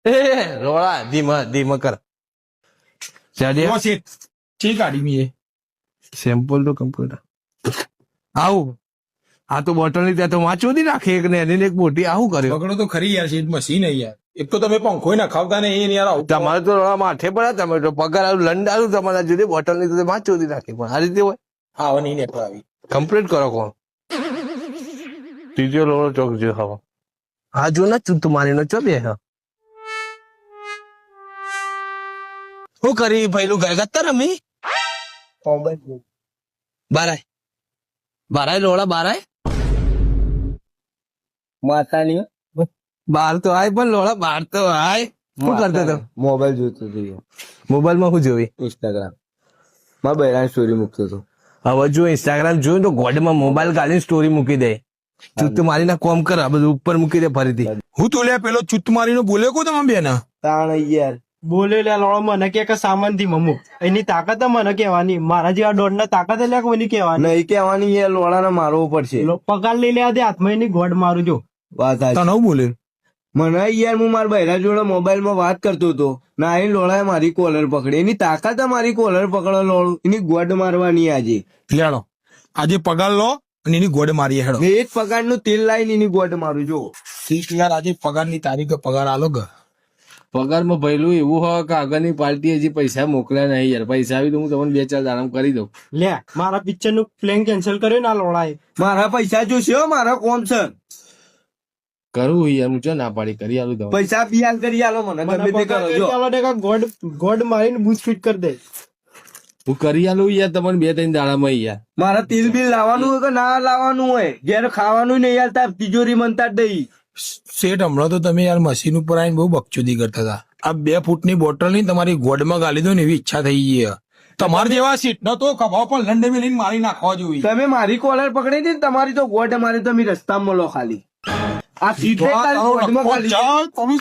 એ રોડા ધીમા ધીમા કર ઠીક ગાડી મી સેમ્પલ તો કમ્પ્યુટર આવું આ તો બોટલ ની ત્યાં તો વાંચોદી રાખે એક ને એની એક મોટી આવું કર્યો પકડો તો ખરી યાર સીટ મશીન યાર એક તો તમે પંખો ના ખાવતા ને એ યાર આવું તમારે તો રોડા માથે પડ્યા તમે તો પગાર આવું લંડ આવું તમારા જુદી બોટલ ની તો વાંચોદી રાખે પણ આ રીતે હોય હા હવે નહીં નીકળવા આવી કમ્પ્લીટ કરો કોણ ત્રીજો લોડો ચોક જો હવા હા જો ને ચૂત મારી નો ચો બે શું કરી ભાઈલું ઘર ગત્તા રમી બારાય બારાય લોડા બારાય માતાની બાર તો આય પણ લોડા બાર તો આય શું કરતો હતો મોબાઈલ જોતો હતો મોબાઈલ માં શું જોઈ ઇન્સ્ટાગ્રામ માં બહેરાની સ્ટોરી મૂકતો હતો હવે જો ઇન્સ્ટાગ્રામ જોયું તો ગોડમાં મોબાઈલ કાઢીને સ્ટોરી મૂકી દે ચૂત મારી ના કોમ કર બધું ઉપર મૂકી દે ફરીથી હું તો લે પેલો ચુત મારીનો બોલ્યો કો તમે બેન તાણ યાર બોલે લે લોડો મને કે સામાન થી મમ્મુ એની તાકાત મને કેવાની મારા જેવા દોડ ના તાકાત લે કોની કેવાની નહીં કહેવાની યાર લોડાને મારવો પડશે પગાર લઈ લે હાથમાં એની ગોડ મારું જો વાત તને બોલે મને યાર હું મારા બહેરા જોડે મોબાઈલ માં વાત કરતો હતો ના એ લોડાએ મારી કોલર પકડી એની તાકાત મારી કોલર પકડો લોડું એની ગોડ મારવાની આજે લેડો આજે પગાર લો અને એની ગોડે મારી હેડો મેં એક પગાર નું તેલ લાવીને એની ગોડ મારું જો ઠીક યાર આજે પગાર ની તારીખ પગાર આલો ગ પગારમાં ભયલું એવું હોય કે આગળની પાર્ટી હજી પૈસા મોકલ્યા નહીં યાર પૈસા આવી તો હું તમને 2-4 આરામ કરી દઉં લે મારા પિક્ચર નું પ્લેન કેન્સલ કર્યો ના લોડાએ મારા પૈસા જોશે હો, મારા કોમ છે કરવું યાર હું ચો ના પાડી કરી આલું દઉં પૈસા બિયાન કરી આલો મને ગમે તે કરો જો ગોડ ગોડ મારીને બૂથ ફિટ કરી દે હું કરી આલું યાર તમને 2-3 દાડામાં યાર મારા તેલ બિલ લાવવાનું હોય કે ના લાવવાનું હોય ઘેર ખાવાનું નહીં યાર તાર તિજોરી મનતા દઈ શેઠ હમણાં તો તમે યાર મશીન ઉપર આવીને બહુ બકચોદી કરતા હતા આ 2 ફૂટની બોટલ ની તમારી ગોડમાં ગાલી દો ને એવી ઈચ્છા થઈ ગઈ તમારા જેવા સીટ ન તો કભાવ પર લંડે મેલીને મારી નાખવા જોઈએ તમે મારી કોલર પકડી હતી ને તમારી તો ગોડ મારી તમે રસ્તામાં મળો ખાલી આ સીટ તમે